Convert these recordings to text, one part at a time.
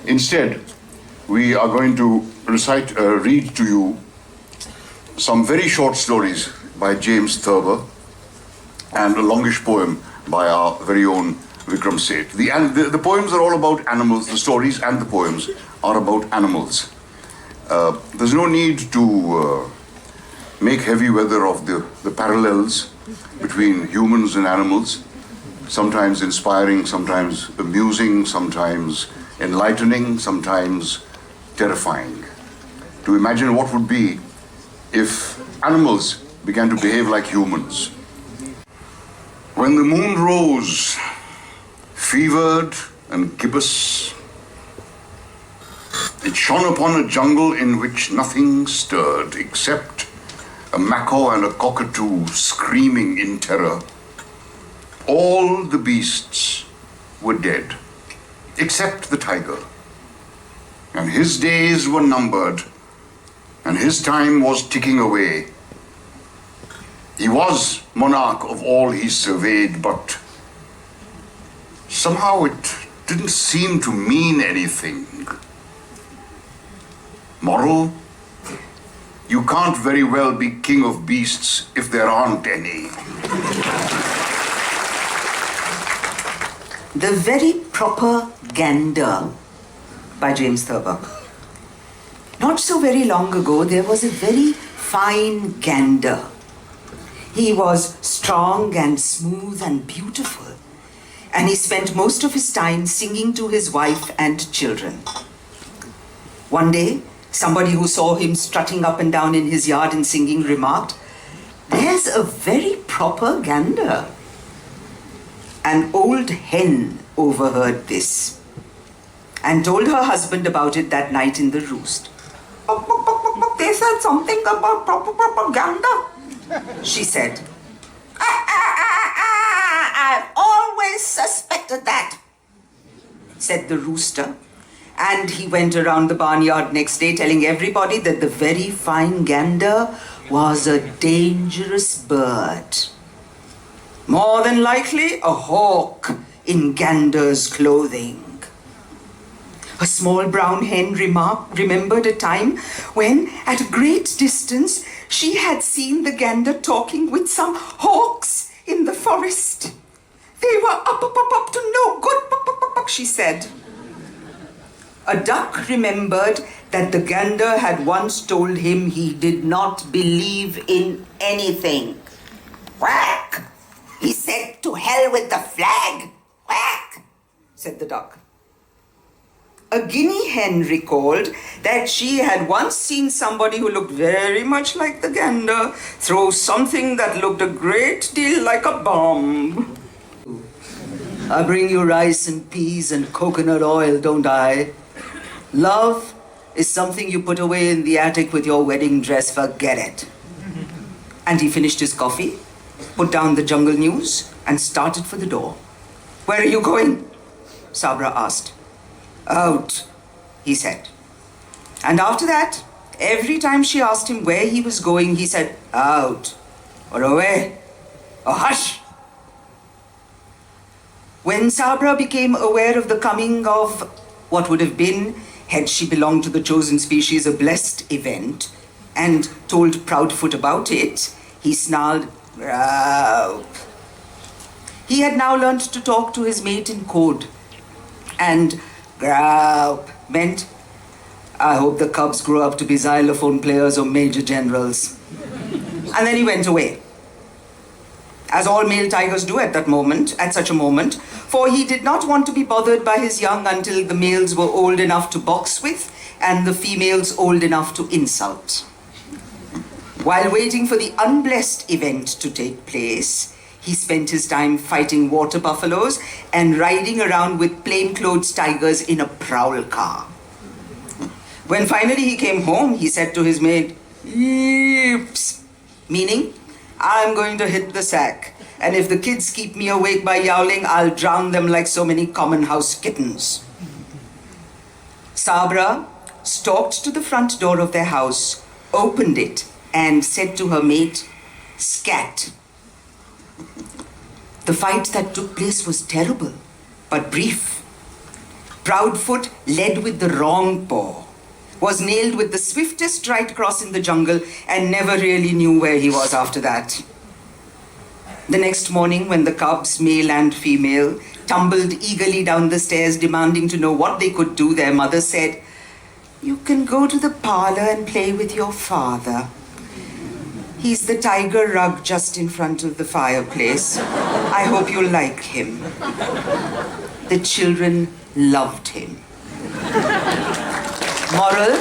Instead, we are going to read to you some very short stories by James Thurber and a longish poem by our very own Vikram Seth. The poems are all about animals. The stories and the poems are about animals. There's no need to make heavy weather of the parallels between humans and animals, sometimes inspiring, sometimes amusing, sometimes enlightening, sometimes terrifying. To imagine what would be if animals began to behave like humans. When the moon rose, fevered and gibbous, it shone upon a jungle in which nothing stirred except a macaw and a cockatoo screaming in terror. All the beasts were dead, except the tiger. And his days were numbered, and his time was ticking away. He was monarch of all he surveyed, but somehow it didn't seem to mean anything. Moral: you can't very well be king of beasts if there aren't any. The Very Proper Gander by James Thurber. Not so very long ago, there was a very fine gander. He was strong and smooth and beautiful, and he spent most of his time singing to his wife and children. One day, somebody who saw him strutting up and down in his yard and singing remarked, "There's a very proper gander." An old hen overheard this and told her husband about it that night in the roost. "They said something about proper gander," she said. "I've always suspected that," said the rooster. And he went around the barnyard next day telling everybody that the very fine gander was a dangerous bird. More than likely, a hawk in gander's clothing. A small brown hen remembered a time when, at a great distance, she had seen the gander talking with some hawks in the forest. "They were up to no good," she said. A duck remembered that the gander had once told him he did not believe in anything. "Quack!" he said, "to hell with the flag." "Quack!" said the duck. A guinea hen recalled that she had once seen somebody who looked very much like the gander throw something that looked a great deal like a bomb. "I bring you rice and peas and coconut oil, don't I? Love is something you put away in the attic with your wedding dress, forget it." And he finished his coffee, put down the jungle news, and started for the door. "Where are you going?" Sabra asked. "Out," he said. And after that, every time she asked him where he was going, he said, "Out," or "away," or "hush." When Sabra became aware of the coming of what would have been, had she belonged to the chosen species, a blessed event, and told Proudfoot about it, he snarled, "Graup." He had now learned to talk to his mate in code, and Graup meant, "I hope the cubs grow up to be xylophone players or major generals." And then he went away, as all male tigers do at such a moment, for he did not want to be bothered by his young until the males were old enough to box with and the females old enough to insult. While waiting for the unblessed event to take place, he spent his time fighting water buffaloes and riding around with plainclothes tigers in a prowl car. When finally he came home, he said to his mate, "Yeeps," meaning, "I'm going to hit the sack, and if the kids keep me awake by yowling, I'll drown them like so many common house kittens." Sabra stalked to the front door of their house, opened it, and said to her mate, "Scat." The fight that took place was terrible, but brief. Proudfoot led with the wrong paw, was nailed with the swiftest right across in the jungle, and never really knew where he was after that. The next morning, when the cubs, male and female, tumbled eagerly down the stairs demanding to know what they could do, their mother said, "You can go to the parlor and play with your father. He's the tiger rug just in front of the fireplace. I hope you'll like him." The children loved him. Moral: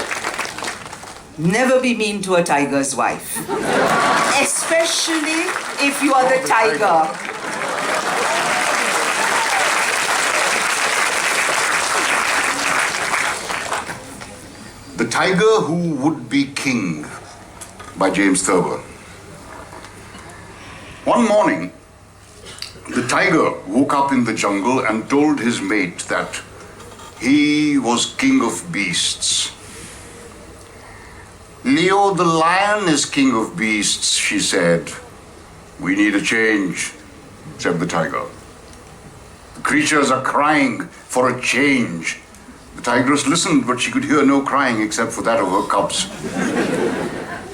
never be mean to a tiger's wife, especially if you are the tiger. The Tiger Who Would Be King by James Thurber. One morning, the tiger woke up in the jungle and told his mate that he was king of beasts. "Leo the lion is king of beasts," she said. "We need a change," said the tiger. "The creatures are crying for a change." The tigress listened, but she could hear no crying except for that of her cubs.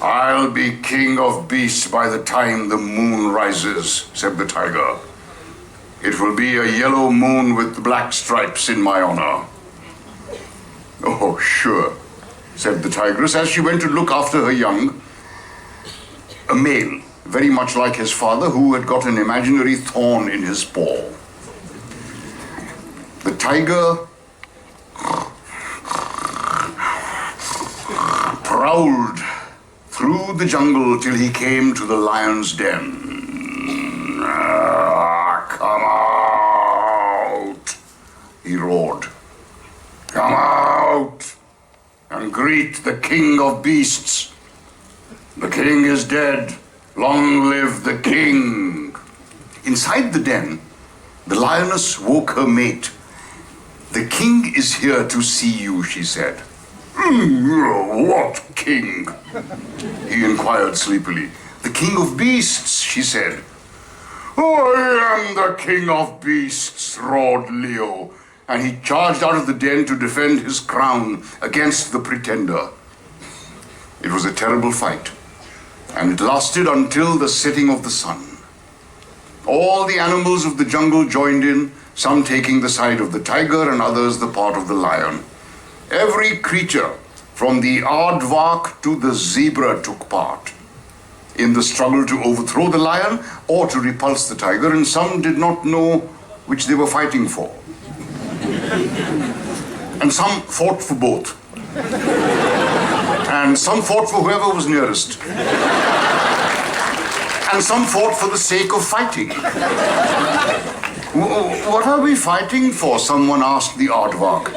"I'll be king of beasts by the time the moon rises," said the tiger. "It will be a yellow moon with black stripes in my honor." "Oh, sure," said the tigress, as she went to look after her young. A male, very much like his father, who had got an imaginary thorn in his paw. The tiger prowled through the jungle till he came to the lion's den. "Come out," he roared. "Come out and greet the king of beasts. The king is dead. Long live the king." Inside the den, the lioness woke her mate. "The king is here to see you," she said. "What king?" he inquired sleepily. "The king of beasts," she said. "I am the king of beasts," roared Leo, and he charged out of the den to defend his crown against the pretender. It was a terrible fight, and it lasted until the setting of the sun. All the animals of the jungle joined in, some taking the side of the tiger and others the part of the lion. Every creature, from the aardvark to the zebra, took part in the struggle to overthrow the lion or to repulse the tiger, and some did not know which they were fighting for. And some fought for both. And some fought for whoever was nearest. And some fought for the sake of fighting. "What are we fighting for?" someone asked the aardvark.